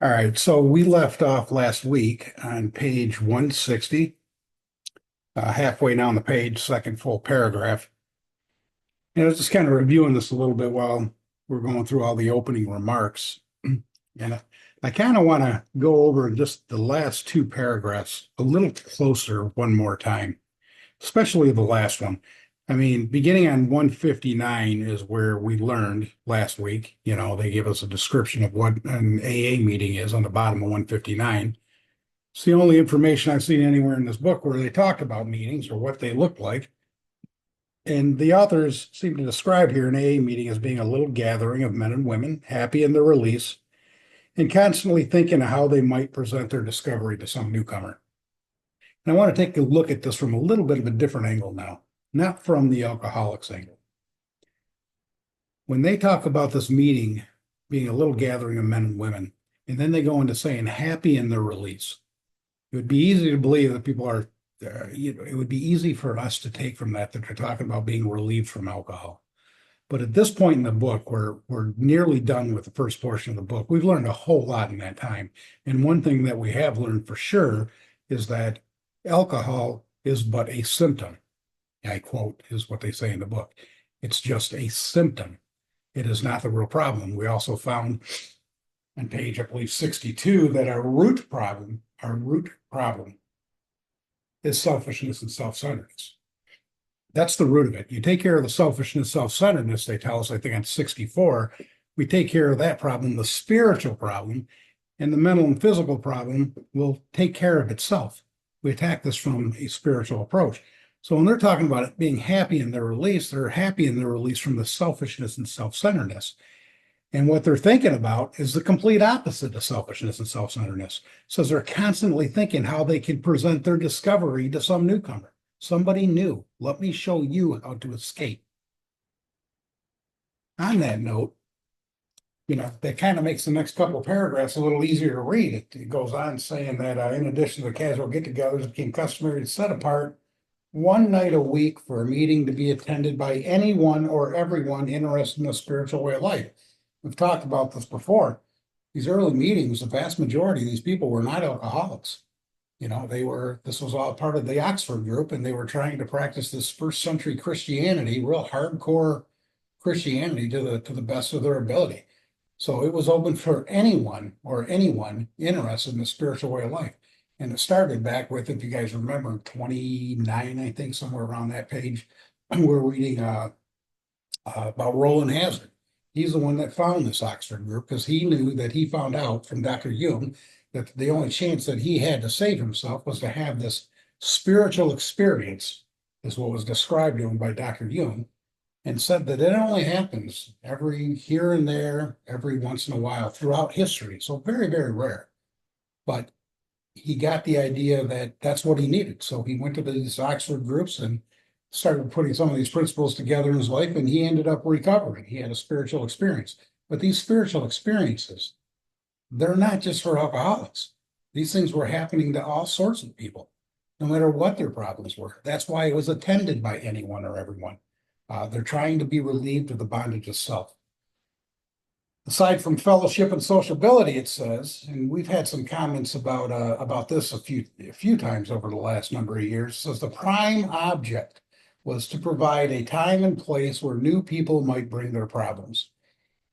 All right, so we left off last week on page 160, halfway down the page, second full paragraph. And I was just kind of reviewing this a little bit while we're going through all the opening remarks. And I kind of want to go over just the last two paragraphs a little closer one more time, especially the last one. I mean, beginning on 159 is where we learned last week. They give us a description of what an AA meeting is on the bottom of 159. It's the only information I've seen anywhere in this book where they talk about meetings or what they look like. And the authors seem to describe here an AA meeting as being a little gathering of men and women, happy in their release, and constantly thinking of how they might present their discovery to some newcomer. And I want to take a look at this from a little bit of a different angle now, not from the alcoholics angle. When they talk about this meeting being a little gathering of men and women, and then they go into saying happy in their release, it would be easy to believe that people are, it would be easy for us to take from that they're talking about being relieved from alcohol. But at this point in the book, we're nearly done with the first portion of the book. We've learned a whole lot in that time. And one thing that we have learned for sure is that alcohol is but a symptom. I quote, is what they say in the book. It's just a symptom. It is not the real problem. We also found on page, I believe, 62, that our root problem is selfishness and self-centeredness. That's the root of it. You take care of the selfishness, self-centeredness, they tell us, I think on 64, we take care of that problem, the spiritual problem, and the mental and physical problem will take care of itself. We attack this from a spiritual approach. So when they're talking about it being happy in their release, they're happy in their release from the selfishness and self-centeredness. And what they're thinking about is the complete opposite of selfishness and self-centeredness. So they're constantly thinking how they can present their discovery to some newcomer, somebody new. Let me show you how to escape. On that note, that kind of makes the next couple of paragraphs a little easier to read. It goes on saying that in addition to the casual get-togethers, it became customary to set apart one night a week for a meeting to be attended by anyone or everyone interested in the spiritual way of life. We've talked about this before. These early meetings, the vast majority of these people were not alcoholics. This was all part of the Oxford group, and they were trying to practice this first century Christianity, real hardcore Christianity to the best of their ability. So it was open for anyone interested in the spiritual way of life. And it started back with, if you guys remember, 29, I think, somewhere around that page, we're reading about Roland Hazard. He's the one that found this Oxford group because he knew that he found out from Dr. Jung that the only chance that he had to save himself was to have this spiritual experience, is what was described to him by Dr. Jung, and said that it only happens every here and there, every once in a while throughout history. So very, very rare. But he got the idea that that's what he needed. So he went to these Oxford groups and started putting some of these principles together in his life, and he ended up recovering. He had a spiritual experience. But these spiritual experiences, they're not just for alcoholics. These things were happening to all sorts of people, no matter what their problems were. That's why it was attended by anyone or everyone. They're trying to be relieved of the bondage of self. Aside from fellowship and sociability, it says, and we've had some comments about this a few times over the last number of years, it says the prime object was to provide a time and place where new people might bring their problems.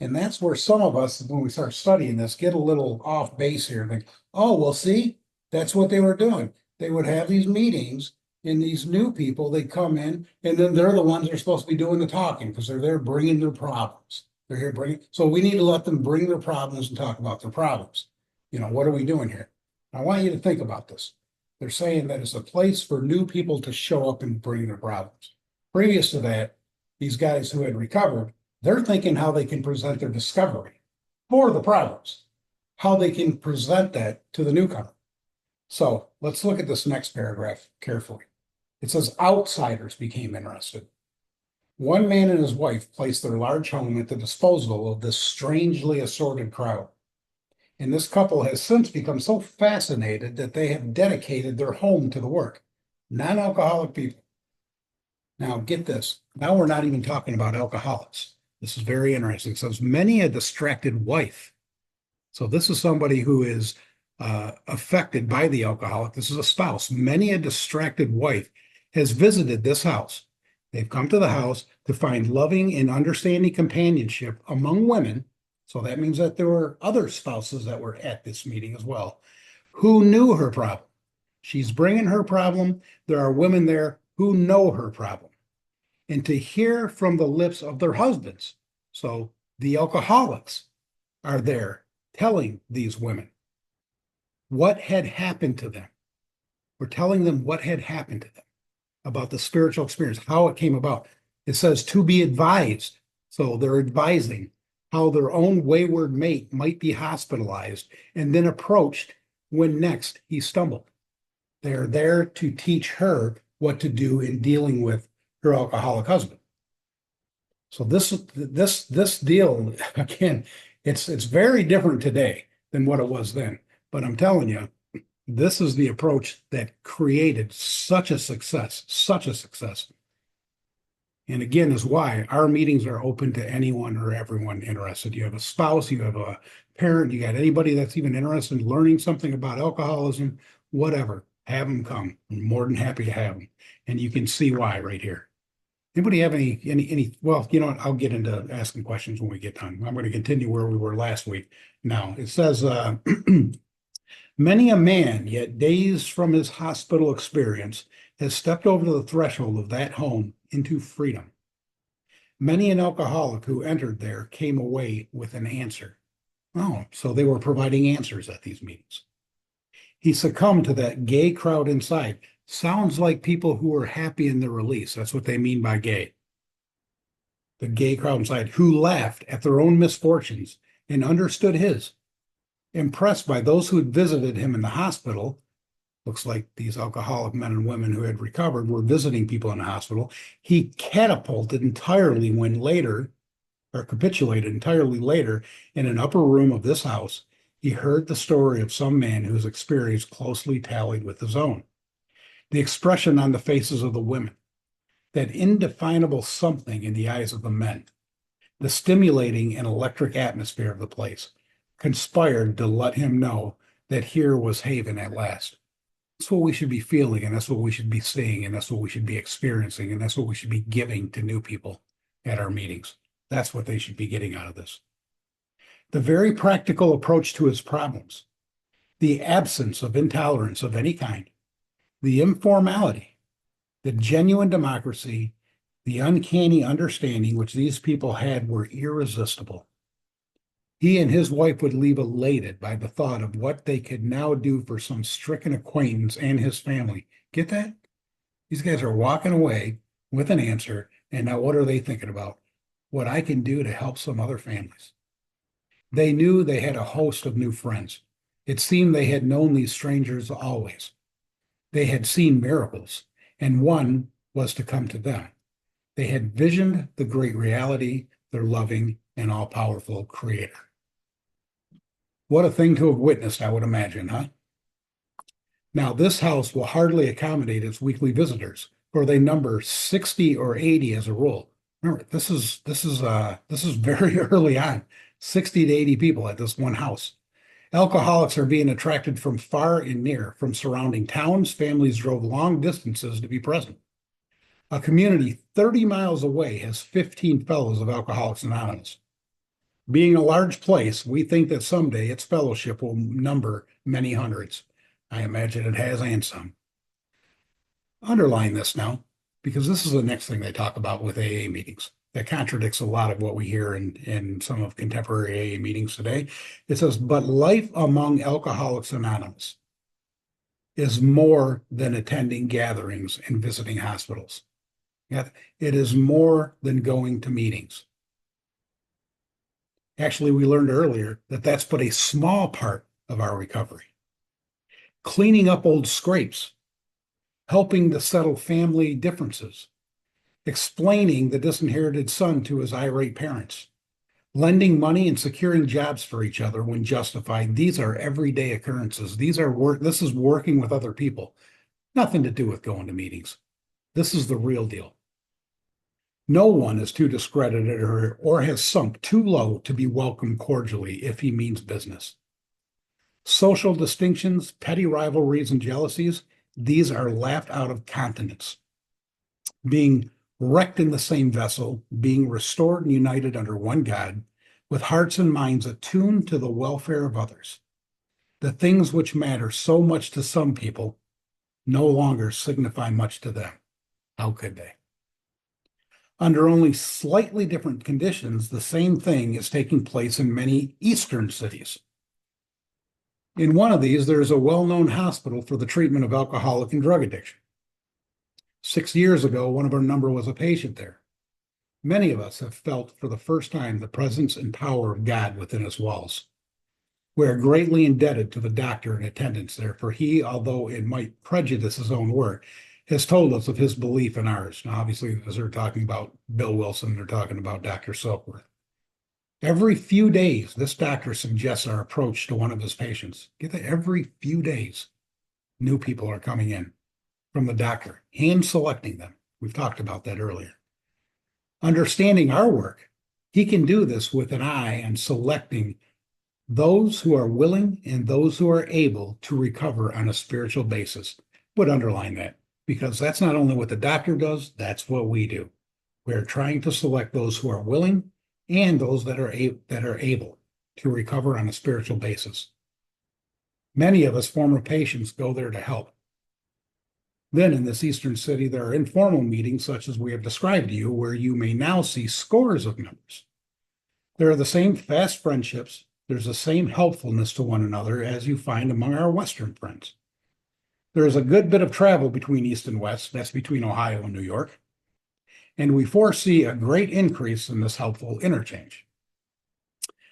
And that's where some of us, when we start studying this, get a little off base here and think, oh, well, see, that's what they were doing. They would have these meetings, and these new people, they come in, and then they're the ones that are supposed to be doing the talking because they're there bringing their problems. They're here bringing, so we need to let them bring their problems and talk about their problems. What are we doing here? I want you to think about this. They're saying that it's a place for new people to show up and bring their problems. Previous to that, these guys who had recovered, they're thinking how they can present their discovery for the problems, how they can present that to the newcomer. So let's look at this next paragraph carefully. It says outsiders became interested. One man and his wife placed their large home at the disposal of this strangely assorted crowd. And this couple has since become so fascinated that they have dedicated their home to the work. Non-alcoholic people. Now get this. Now we're not even talking about alcoholics. This is very interesting. So it's many a distracted wife So this is somebody who is affected by the alcoholic. This is a spouse. Many a distracted wife has visited this house. They've come to the house to find loving and understanding companionship among women. So that means that there were other spouses that were at this meeting as well, who knew her problem. She's bringing her problem. There are women there who know her problem. And to hear from the lips of their husbands. So the alcoholics are there telling these women what had happened to them. We're telling them what had happened to them about the spiritual experience, how it came about. It says to be advised. So they're advising how their own wayward mate might be hospitalized and then approached when next he stumbled. They're there to teach her what to do in dealing with her alcoholic husband. So this deal, again, it's very different today than what it was then. But I'm telling you, this is the approach that created such a success, such a success. And again, is why our meetings are open to anyone or everyone interested. You have a spouse, you have a parent, you got anybody that's even interested in learning something about alcoholism, whatever, have them come. I'm more than happy to have them. And you can see why right here. Anybody have any, well, you know what, I'll get into asking questions when we get done. I'm going to continue where we were last week. Now, it says, many a man, yet days from his hospital experience, has stepped over the threshold of that home into freedom. Many an alcoholic who entered there came away with an answer. Oh, so they were providing answers at these meetings. He succumbed to that gay crowd inside. Sounds like people who are happy in their release. That's what they mean by gay. The gay crowd inside who laughed at their own misfortunes and understood his. Impressed by those who had visited him in the hospital, looks like these alcoholic men and women who had recovered were visiting people in the hospital, he catapulted entirely when later, or capitulated entirely later, in an upper room of this house. He heard the story of some man whose experience closely tallied with his own. The expression on the faces of the women, that indefinable something in the eyes of the men, the stimulating and electric atmosphere of the place, conspired to let him know that here was haven at last. That's what we should be feeling, and that's what we should be seeing, and that's what we should be experiencing, and that's what we should be giving to new people at our meetings. That's what they should be getting out of this. The very practical approach to his problems, the absence of intolerance of any kind, the informality, the genuine democracy, the uncanny understanding which these people had were irresistible. He and his wife would leave elated by the thought of what they could now do for some stricken acquaintance and his family. Get that? These guys are walking away with an answer, and now what are they thinking about? What I can do to help some other families. They knew they had a host of new friends. It seemed they had known these strangers always. They had seen miracles, and one was to come to them. They had visioned the great reality, their loving and all-powerful Creator. What a thing to have witnessed, I would imagine, huh? Now, this house will hardly accommodate its weekly visitors, for they number 60 or 80 as a rule. Remember, this is very early on, 60 to 80 people at this one house. Alcoholics are being attracted from far and near, from surrounding towns. Families drove long distances to be present. A community 30 miles away has 15 fellows of Alcoholics Anonymous. Being a large place, we think that someday its fellowship will number many hundreds. I imagine it has and some. Underline this now, because this is the next thing they talk about with AA meetings. That contradicts a lot of what we hear in some of contemporary AA meetings today. It says, but life among Alcoholics Anonymous is more than attending gatherings and visiting hospitals. It is more than going to meetings. Actually, we learned earlier that that's but a small part of our recovery. Cleaning up old scrapes, helping to settle family differences, explaining the disinherited son to his irate parents, lending money and securing jobs for each other when justified. These are everyday occurrences. This is working with other people. Nothing to do with going to meetings. This is the real deal. No one is too discredited or has sunk too low to be welcomed cordially if he means business. Social distinctions, petty rivalries, and jealousies, these are laughed out of countenance. Being wrecked in the same vessel, being restored and united under one God, with hearts and minds attuned to the welfare of others. The things which matter so much to some people no longer signify much to them. How could they? Under only slightly different conditions, the same thing is taking place in many Eastern cities. In one of these, there is a well-known hospital for the treatment of alcoholic and drug addiction. 6 years ago, one of our number was a patient there. Many of us have felt for the first time the presence and power of God within its walls. We are greatly indebted to the doctor in attendance there, for he, although it might prejudice his own work, has told us of his belief in ours. Now, obviously, as they're talking about Bill Wilson, they're talking about Dr. Silkworth. Every few days, this doctor suggests our approach to one of his patients. Get that? Every few days, new people are coming in from the doctor, hand selecting them. We've talked about that earlier. Understanding our work, he can do this with an eye on selecting those who are willing and those who are able to recover on a spiritual basis. Would underline that, because that's not only what the doctor does, that's what we do. We're trying to select those who are willing and those that are able to recover on a spiritual basis. Many of us former patients go there to help. Then in this Eastern city, there are informal meetings such as we have described to you, where you may now see scores of members. There are the same fast friendships. There's the same helpfulness to one another as you find among our Western friends. There is a good bit of travel between East and West. That's between Ohio and New York. And we foresee a great increase in this helpful interchange.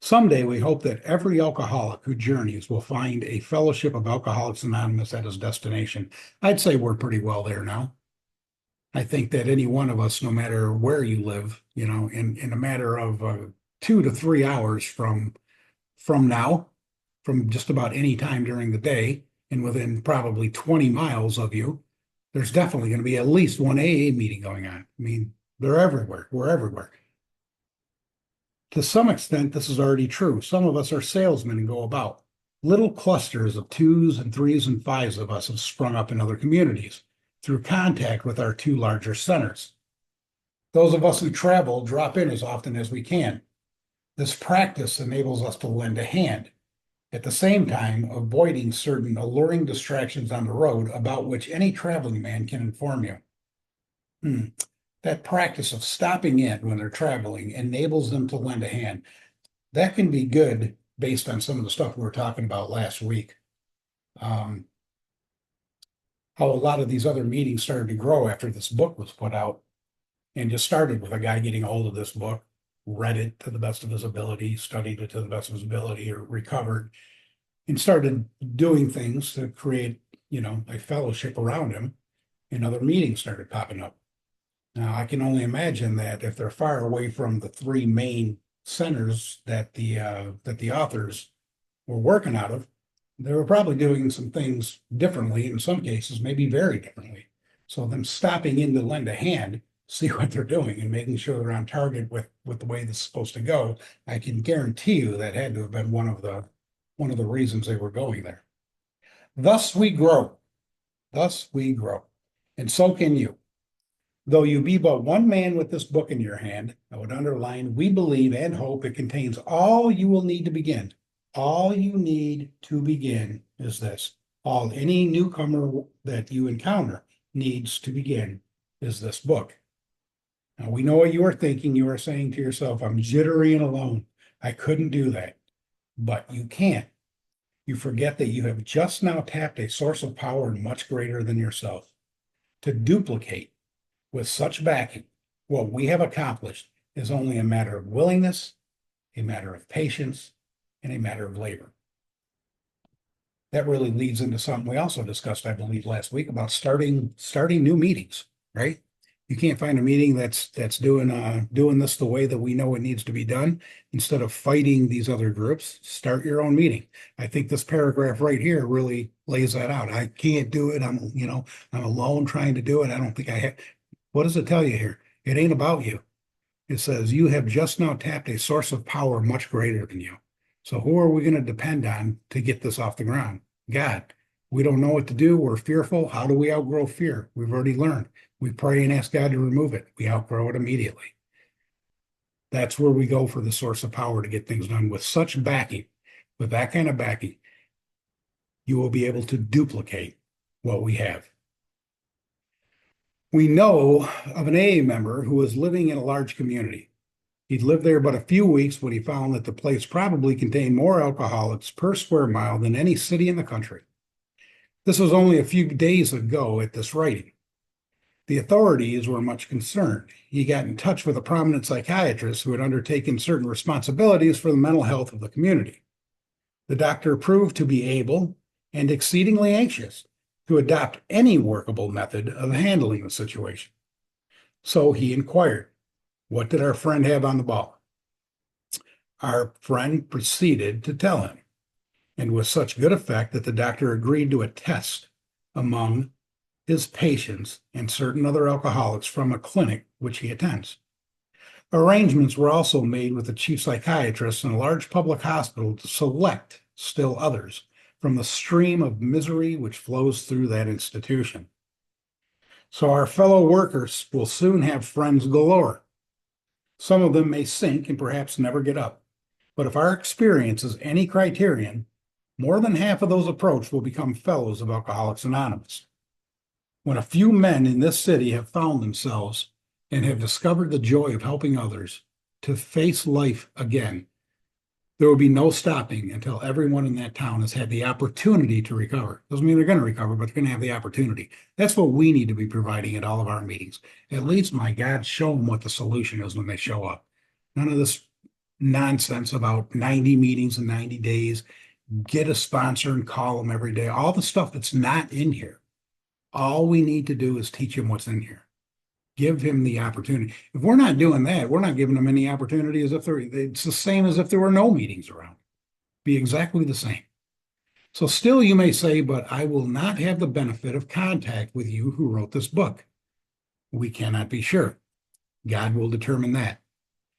Someday, we hope that every alcoholic who journeys will find a fellowship of Alcoholics Anonymous at his destination. I'd say we're pretty well there now. I think that any one of us, no matter where you live, in a matter of 2 to 3 hours from now, from just about any time during the day, and within probably 20 miles of you, there's definitely going to be at least one AA meeting going on. I mean, they're everywhere. We're everywhere. To some extent, this is already true. Some of us are salesmen and go about. Little clusters of 2s and 3s and 5s of us have sprung up in other communities through contact with our 2 larger centers. Those of us who travel drop in as often as we can. This practice enables us to lend a hand, at the same time avoiding certain alluring distractions on the road about which any traveling man can inform you. That practice of stopping in when they're traveling enables them to lend a hand. That can be good based on some of the stuff we were talking about last week. How a lot of these other meetings started to grow after this book was put out, and just started with a guy getting a hold of this book, read it to the best of his ability, studied it to the best of his ability, or recovered, and started doing things to create, a fellowship around him, and other meetings started popping up. Now, I can only imagine that if they're far away from the 3 main centers that the authors were working out of, they were probably doing some things differently, in some cases, maybe very differently. So them stopping in to lend a hand, see what they're doing, and making sure they're on target with the way this is supposed to go, I can guarantee you that had to have been one of the reasons they were going there. Thus we grow. Thus we grow. And so can you. Though you be but one man with this book in your hand, I would underline, we believe and hope it contains all you will need to begin. All you need to begin is this. All any newcomer that you encounter needs to begin is this book. Now, we know what you are thinking. You are saying to yourself, I'm jittery and alone. I couldn't do that. But you can. You forget that you have just now tapped a source of power much greater than yourself. To duplicate with such backing, what we have accomplished is only a matter of willingness, a matter of patience, and a matter of labor. That really leads into something we also discussed, I believe, last week about starting new meetings, right? You can't find a meeting that's doing this the way that we know it needs to be done. Instead of fighting these other groups, start your own meeting. I think this paragraph right here really lays that out. I can't do it. I'm alone trying to do it. I don't think I have. What does it tell you here? It ain't about you. It says you have just now tapped a source of power much greater than you. So who are we going to depend on to get this off the ground? God. We don't know what to do. We're fearful. How do we outgrow fear? We've already learned. We pray and ask God to remove it. We outgrow it immediately. That's where we go for the source of power to get things done. With such backing, with that kind of backing, you will be able to duplicate what we have. We know of an AA member who was living in a large community. He'd lived there but a few weeks when he found that the place probably contained more alcoholics per square mile than any city in the country. This was only a few days ago at this writing. The authorities were much concerned. He got in touch with a prominent psychiatrist who had undertaken certain responsibilities for the mental health of the community. The doctor proved to be able and exceedingly anxious to adopt any workable method of handling the situation. So he inquired, what did our friend have on the ball? Our friend proceeded to tell him, and with such good effect that the doctor agreed to a test among his patients and certain other alcoholics from a clinic which he attends. Arrangements were also made with the chief psychiatrist in a large public hospital to select still others from the stream of misery which flows through that institution. So our fellow workers will soon have friends galore. Some of them may sink and perhaps never get up. But if our experience is any criterion, more than half of those approached will become fellows of Alcoholics Anonymous. When a few men in this city have found themselves and have discovered the joy of helping others to face life again, there will be no stopping until everyone in that town has had the opportunity to recover. Doesn't mean they're going to recover, but they're going to have the opportunity. That's what we need to be providing at all of our meetings. At least, my God, show them what the solution is when they show up. None of this nonsense about 90 meetings in 90 days. Get a sponsor and call them every day. All the stuff that's not in here. All we need to do is teach him what's in here. Give him the opportunity. If we're not doing that, we're not giving them any opportunity as if it's the same as if there were no meetings around. Be exactly the same. So still you may say, but I will not have the benefit of contact with you who wrote this book. We cannot be sure. God will determine that.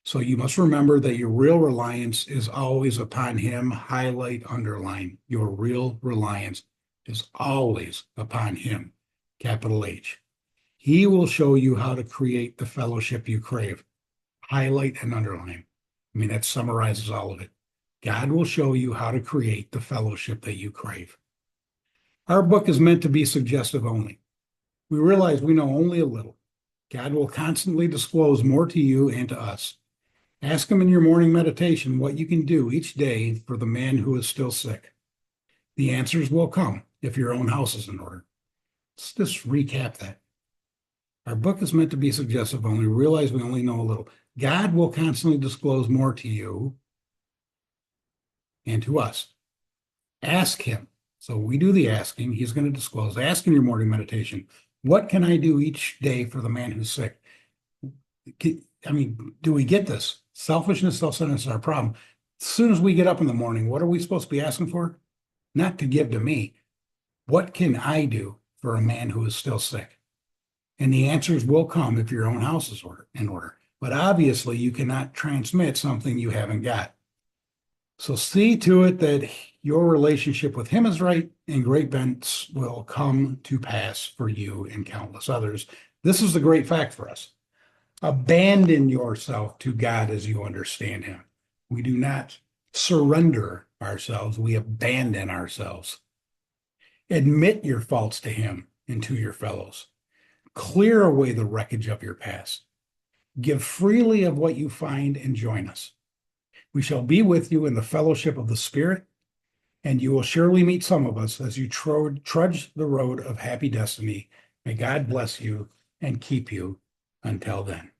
So you must remember that your real reliance is always upon him. Highlight, underline. Your real reliance is always upon him. Capital H. He will show you how to create the fellowship you crave. Highlight and underline. I mean, that summarizes all of it. God will show you how to create the fellowship that you crave. Our book is meant to be suggestive only. We realize we know only a little. God will constantly disclose more to you and to us. Ask him in your morning meditation what you can do each day for the man who is still sick. The answers will come if your own house is in order. Let's just recap that. Our book is meant to be suggestive only. Realize we only know a little. God will constantly disclose more to you and to us. Ask him. So we do the asking. He's going to disclose. Ask in your morning meditation, what can I do each day for the man who's sick? I mean, do we get this? Selfishness, self-centeredness is our problem. As soon as we get up in the morning, what are we supposed to be asking for? Not to give to me. What can I do for a man who is still sick? And the answers will come if your own house is in order. But obviously, you cannot transmit something you haven't got. So see to it that your relationship with him is right, and great events will come to pass for you and countless others. This is the great fact for us. Abandon yourself to God as you understand him. We do not surrender ourselves. We abandon ourselves. Admit your faults to him and to your fellows. Clear away the wreckage of your past. Give freely of what you find and join us. We shall be with you in the fellowship of the Spirit, and you will surely meet some of us as you trudge the road of happy destiny. May God bless you and keep you until then.